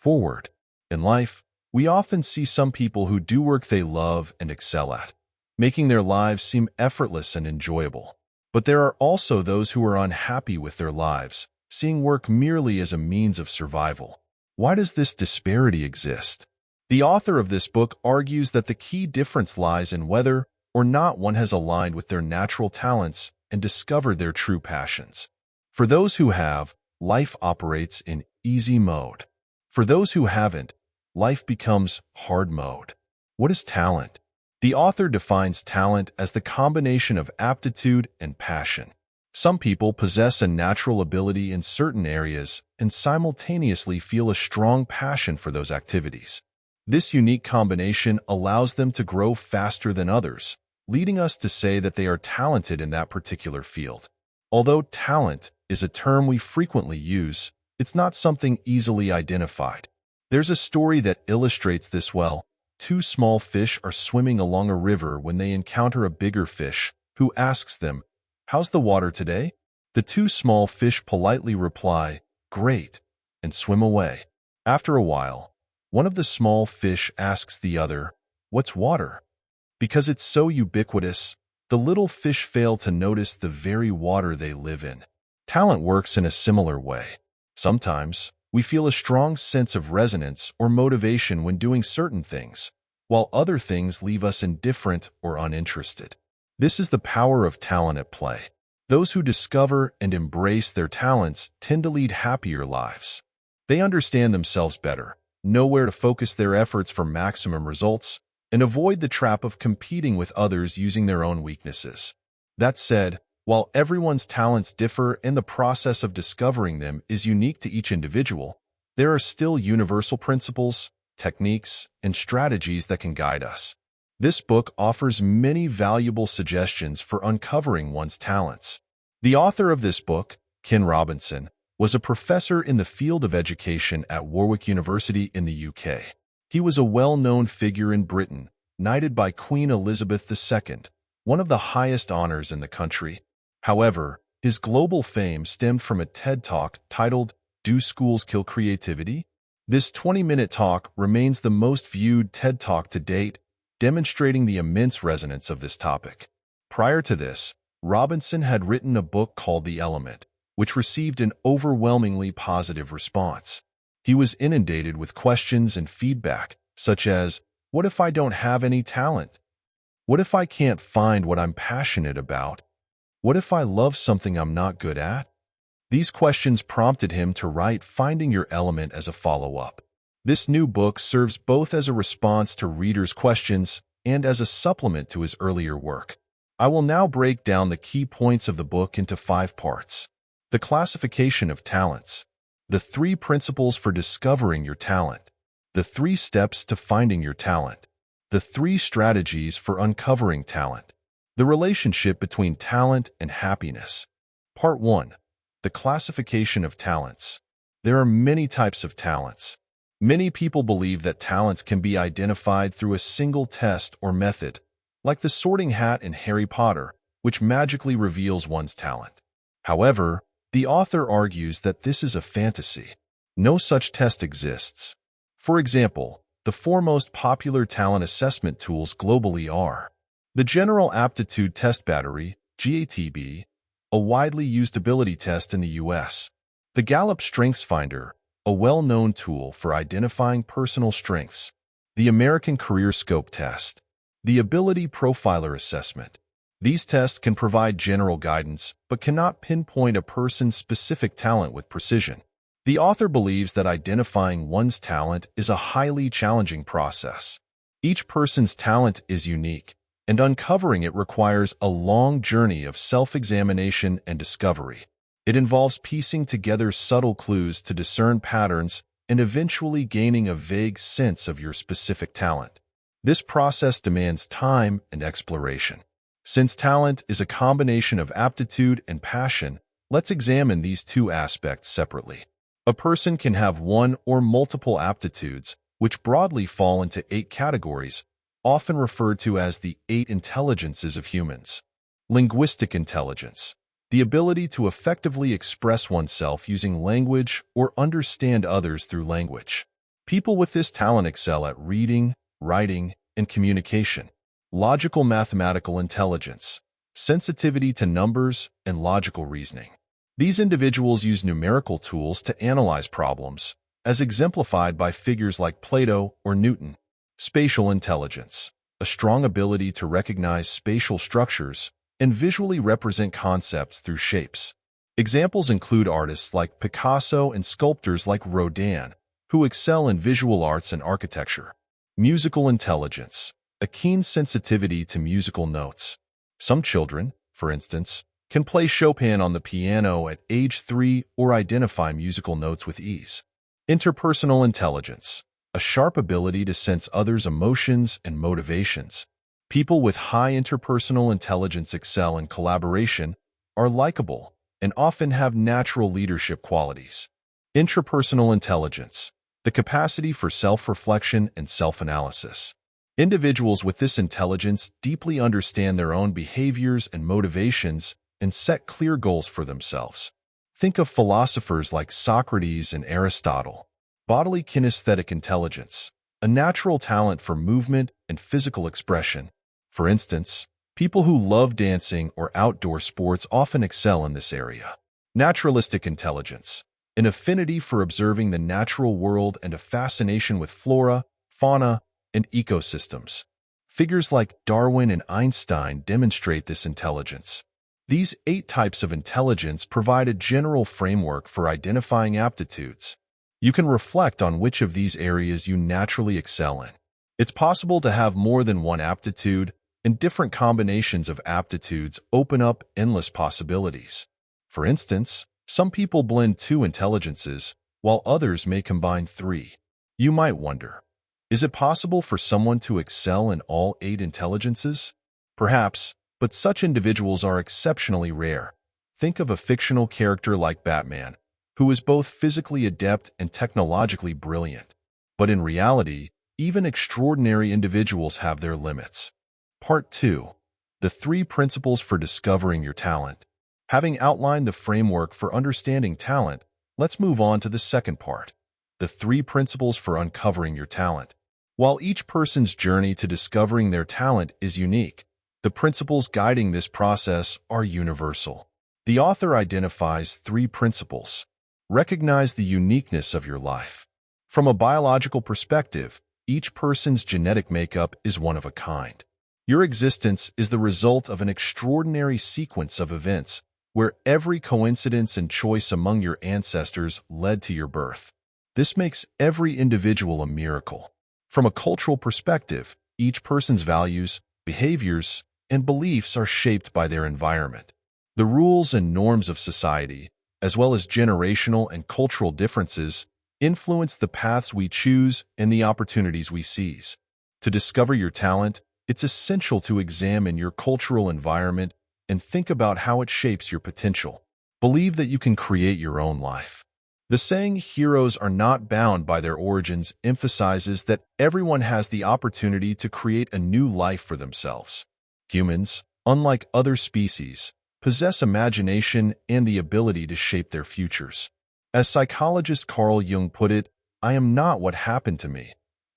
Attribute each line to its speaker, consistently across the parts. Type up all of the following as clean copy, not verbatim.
Speaker 1: Forward. In life, we often see some people who do work they love and excel at, making their lives seem effortless and enjoyable. But there are also those who are unhappy with their lives, seeing work merely as a means of survival. Why does this disparity exist? The author of this book argues that the key difference lies in whether or not one has aligned with their natural talents and discovered their true passions. For those who have, life operates in easy mode. For those who haven't, life becomes hard mode. What is talent? The author defines talent as the combination of aptitude and passion. Some people possess a natural ability in certain areas and simultaneously feel a strong passion for those activities. This unique combination allows them to grow faster than others, leading us to say that they are talented in that particular field. Although talent is a term we frequently use, it's not something easily identified. There's a story that illustrates this well. Two small fish are swimming along a river when they encounter a bigger fish, who asks them, "How's the water today?" The two small fish politely reply, "Great," and swim away. After a while, one of the small fish asks the other, "What's water?" Because it's so ubiquitous, the little fish fail to notice the very water they live in. Talent works in a similar way. Sometimes, we feel a strong sense of resonance or motivation when doing certain things, while other things leave us indifferent or uninterested. This is the power of talent at play. Those who discover and embrace their talents tend to lead happier lives. They understand themselves better, know where to focus their efforts for maximum results, and avoid the trap of competing with others using their own weaknesses. That said, while everyone's talents differ and the process of discovering them is unique to each individual, there are still universal principles, techniques, and strategies that can guide us. This book offers many valuable suggestions for uncovering one's talents. The author of this book, Ken Robinson, was a professor in the field of education at Warwick University in the UK. He was a well-known figure in Britain, knighted by Queen Elizabeth II, one of the highest honors in the country. However, his global fame stemmed from a TED Talk titled, "Do Schools Kill Creativity?" This 20-minute talk remains the most viewed TED Talk to date, demonstrating the immense resonance of this topic. Prior to this, Robinson had written a book called The Element, which received an overwhelmingly positive response. He was inundated with questions and feedback, such as, "What if I don't have any talent? What if I can't find what I'm passionate about? What if I love something I'm not good at?" These questions prompted him to write Finding Your Element as a follow-up. This new book serves both as a response to readers' questions and as a supplement to his earlier work. I will now break down the key points of the book into 5 parts. The classification of talents, the 3 principles for discovering your talent, the 3 steps to finding your talent, the 3 strategies for uncovering talent, the relationship between talent and happiness. Part 1. The classification of talents. There are many types of talents. Many people believe that talents can be identified through a single test or method, like the sorting hat in Harry Potter, which magically reveals one's talent. However, the author argues that this is a fantasy. No such test exists. For example, the 4 most popular talent assessment tools globally are the General Aptitude Test Battery, GATB, a widely used ability test in the US, the Gallup StrengthsFinder, a well-known tool for identifying personal strengths, the American Career Scope Test, the Ability Profiler Assessment. These tests can provide general guidance, but cannot pinpoint a person's specific talent with precision. The author believes that identifying one's talent is a highly challenging process. Each person's talent is unique, and uncovering it requires a long journey of self-examination and discovery. It involves piecing together subtle clues to discern patterns and eventually gaining a vague sense of your specific talent. This process demands time and exploration. Since talent is a combination of aptitude and passion, let's examine these 2 aspects separately. A person can have one or multiple aptitudes, which broadly fall into 8 categories, often referred to as the 8 intelligences of humans. Linguistic intelligence, the ability to effectively express oneself using language or understand others through language. People with this talent excel at reading, writing, and communication. Logical mathematical intelligence, sensitivity to numbers, and logical reasoning. These individuals use numerical tools to analyze problems, as exemplified by figures like Plato or Newton. Spatial intelligence, a strong ability to recognize spatial structures and visually represent concepts through shapes. Examples include artists like Picasso and sculptors like Rodin, who excel in visual arts and architecture. Musical intelligence, a keen sensitivity to musical notes. Some children, for instance, can play Chopin on the piano at age 3 or identify musical notes with ease. Interpersonal intelligence, a sharp ability to sense others' emotions and motivations. People with high interpersonal intelligence excel in collaboration, are likable, and often have natural leadership qualities. Intrapersonal intelligence, the capacity for self-reflection and self-analysis. Individuals with this intelligence deeply understand their own behaviors and motivations and set clear goals for themselves. Think of philosophers like Socrates and Aristotle. Bodily kinesthetic intelligence, a natural talent for movement and physical expression. For instance, people who love dancing or outdoor sports often excel in this area. Naturalistic intelligence, an affinity for observing the natural world and a fascination with flora, fauna, and ecosystems. Figures like Darwin and Einstein demonstrate this intelligence. These 8 types of intelligence provide a general framework for identifying aptitudes. You can reflect on which of these areas you naturally excel in. It's possible to have more than one aptitude, and different combinations of aptitudes open up endless possibilities. For instance, some people blend 2 intelligences, while others may combine 3. You might wonder, is it possible for someone to excel in all 8 intelligences? Perhaps, but such individuals are exceptionally rare. Think of a fictional character like Batman, who is both physically adept and technologically brilliant. But in reality, even extraordinary individuals have their limits. Part 2. The 3 principles for discovering your talent. Having outlined the framework for understanding talent, let's move on to the second part, the 3 principles for uncovering your talent. While each person's journey to discovering their talent is unique, the principles guiding this process are universal. The author identifies 3 principles. Recognize the uniqueness of your life. From a biological perspective, each person's genetic makeup is one of a kind. Your existence is the result of an extraordinary sequence of events where every coincidence and choice among your ancestors led to your birth. This makes every individual a miracle. From a cultural perspective, each person's values, behaviors, and beliefs are shaped by their environment. The rules and norms of society, as well as generational and cultural differences, influence the paths we choose and the opportunities we seize. To discover your talent, it's essential to examine your cultural environment and think about how it shapes your potential. Believe that you can create your own life. The saying, "Heroes are not bound by their origins," emphasizes that everyone has the opportunity to create a new life for themselves. Humans, unlike other species, possess imagination and the ability to shape their futures. As psychologist Carl Jung put it, "I am not what happened to me.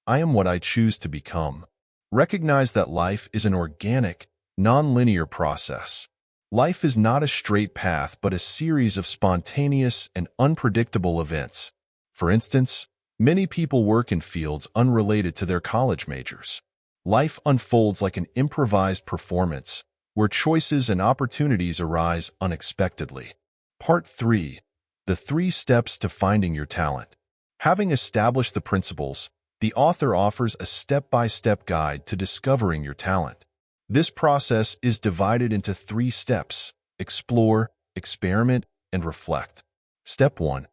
Speaker 1: I am what I choose to become." Recognize that life is an organic, non-linear process. Life is not a straight path but a series of spontaneous and unpredictable events. For instance, many people work in fields unrelated to their college majors. Life unfolds like an improvised performance, where choices and opportunities arise unexpectedly. Part 3. The 3 steps to finding your talent. Having established the principles, the author offers a step-by-step guide to discovering your talent. This process is divided into 3 steps: explore, experiment, and reflect. Step 1.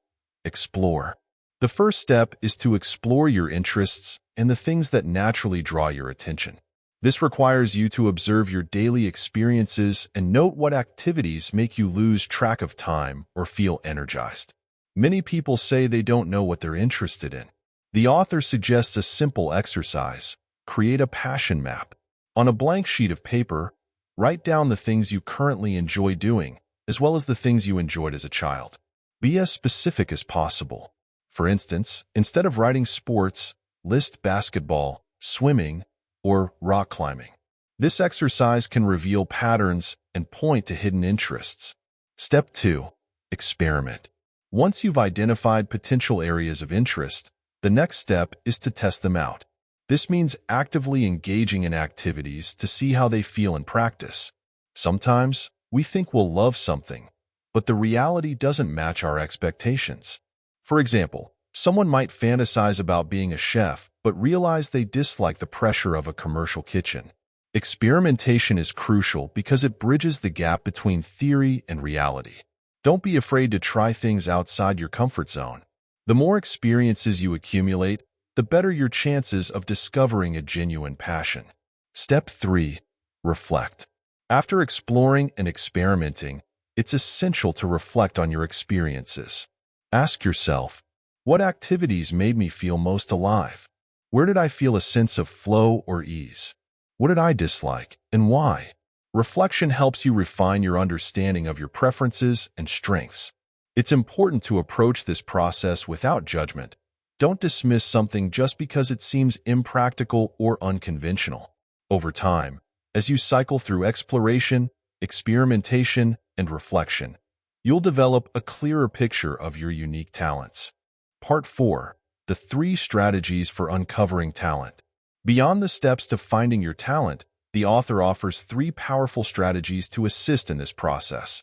Speaker 1: Explore. The first step is to explore your interests and the things that naturally draw your attention. This requires you to observe your daily experiences and note what activities make you lose track of time or feel energized. Many people say they don't know what they're interested in. The author suggests a simple exercise: create a passion map. On a blank sheet of paper, write down the things you currently enjoy doing, as well as the things you enjoyed as a child. Be as specific as possible. For instance, instead of writing sports, list basketball, swimming, or rock climbing. This exercise can reveal patterns and point to hidden interests. Step 2. Experiment. Once you've identified potential areas of interest, the next step is to test them out. This means actively engaging in activities to see how they feel in practice. Sometimes, we think we'll love something, but the reality doesn't match our expectations. For example, someone might fantasize about being a chef, but realize they dislike the pressure of a commercial kitchen. Experimentation is crucial because it bridges the gap between theory and reality. Don't be afraid to try things outside your comfort zone. The more experiences you accumulate, the better your chances of discovering a genuine passion. Step 3. Reflect. After exploring and experimenting, it's essential to reflect on your experiences. Ask yourself, what activities made me feel most alive? Where did I feel a sense of flow or ease? What did I dislike, and why? Reflection helps you refine your understanding of your preferences and strengths. It's important to approach this process without judgment. Don't dismiss something just because it seems impractical or unconventional. Over time, as you cycle through exploration, experimentation, and reflection, you'll develop a clearer picture of your unique talents. Part 4. The 3 strategies for uncovering talent. Beyond the steps to finding your talent, the author offers 3 powerful strategies to assist in this process.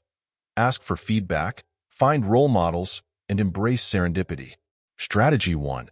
Speaker 1: Ask for feedback, find role models, and embrace serendipity. Strategy 1.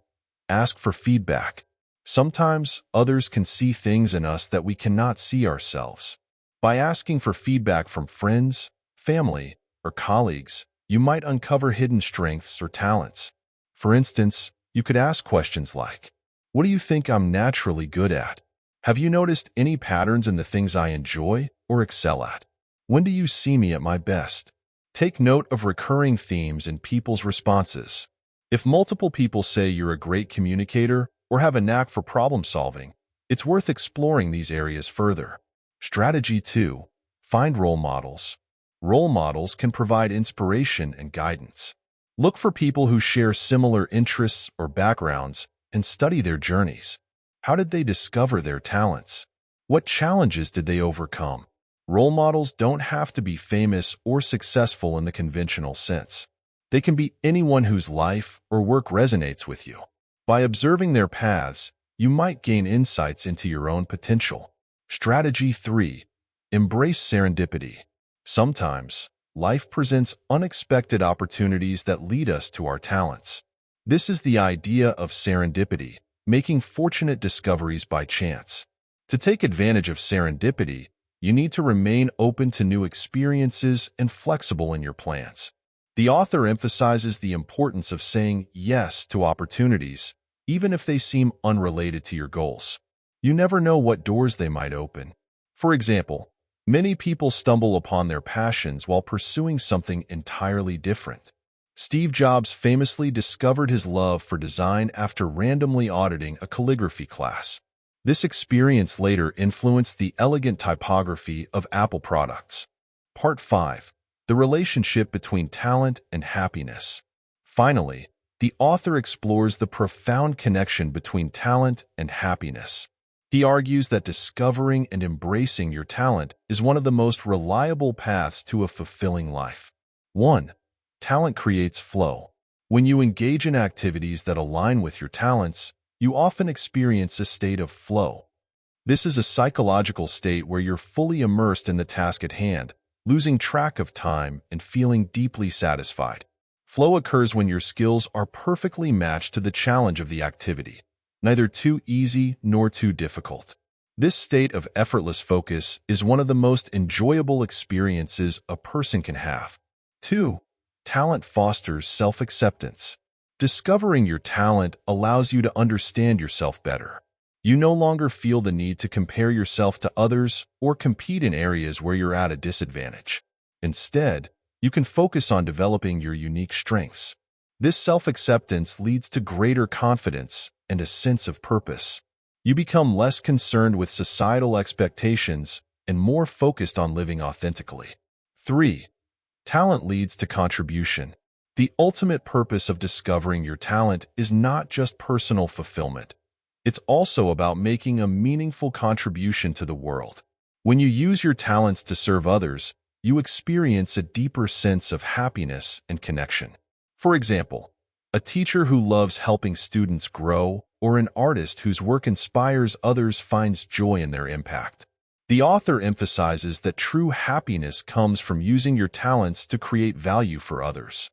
Speaker 1: Ask for feedback. Sometimes, others can see things in us that we cannot see ourselves. By asking for feedback from friends, family, or colleagues, you might uncover hidden strengths or talents. For instance, you could ask questions like, "What do you think I'm naturally good at? Have you noticed any patterns in the things I enjoy or excel at? When do you see me at my best?" Take note of recurring themes in people's responses. If multiple people say you're a great communicator or have a knack for problem solving, it's worth exploring these areas further. Strategy 2. Find role models. Role models can provide inspiration and guidance. Look for people who share similar interests or backgrounds and study their journeys. How did they discover their talents? What challenges did they overcome? Role models don't have to be famous or successful in the conventional sense. They can be anyone whose life or work resonates with you. By observing their paths, you might gain insights into your own potential. Strategy 3. Embrace serendipity. Sometimes, life presents unexpected opportunities that lead us to our talents. This is the idea of serendipity, making fortunate discoveries by chance. To take advantage of serendipity, you need to remain open to new experiences and flexible in your plans. The author emphasizes the importance of saying yes to opportunities, even if they seem unrelated to your goals. You never know what doors they might open. For example, many people stumble upon their passions while pursuing something entirely different. Steve Jobs famously discovered his love for design after randomly auditing a calligraphy class. This experience later influenced the elegant typography of Apple products. Part 5. The relationship between talent and happiness. Finally, the author explores the profound connection between talent and happiness. He argues that discovering and embracing your talent is one of the most reliable paths to a fulfilling life. 1. Talent creates flow. When you engage in activities that align with your talents, you often experience a state of flow. This is a psychological state where you're fully immersed in the task at hand, losing track of time and feeling deeply satisfied. Flow occurs when your skills are perfectly matched to the challenge of the activity, neither too easy nor too difficult. This state of effortless focus is one of the most enjoyable experiences a person can have. 2. Talent fosters self-acceptance. Discovering your talent allows you to understand yourself better. You no longer feel the need to compare yourself to others or compete in areas where you're at a disadvantage. Instead, you can focus on developing your unique strengths. This self-acceptance leads to greater confidence and a sense of purpose. You become less concerned with societal expectations and more focused on living authentically. 3. Talent leads to contribution. The ultimate purpose of discovering your talent is not just personal fulfillment. It's also about making a meaningful contribution to the world. When you use your talents to serve others, you experience a deeper sense of happiness and connection. For example, a teacher who loves helping students grow, or an artist whose work inspires others finds joy in their impact. The author emphasizes that true happiness comes from using your talents to create value for others.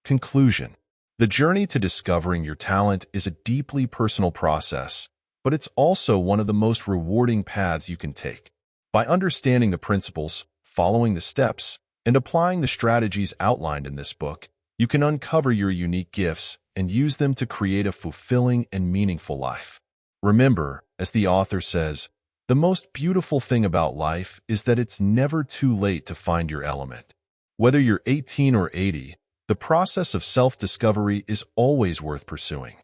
Speaker 1: Conclusion. The journey to discovering your talent is a deeply personal process, but it's also one of the most rewarding paths you can take. By understanding the principles, following the steps, and applying the strategies outlined in this book, you can uncover your unique gifts and use them to create a fulfilling and meaningful life. Remember, as the author says, the most beautiful thing about life is that it's never too late to find your element. Whether you're 18 or 80, the process of self-discovery is always worth pursuing.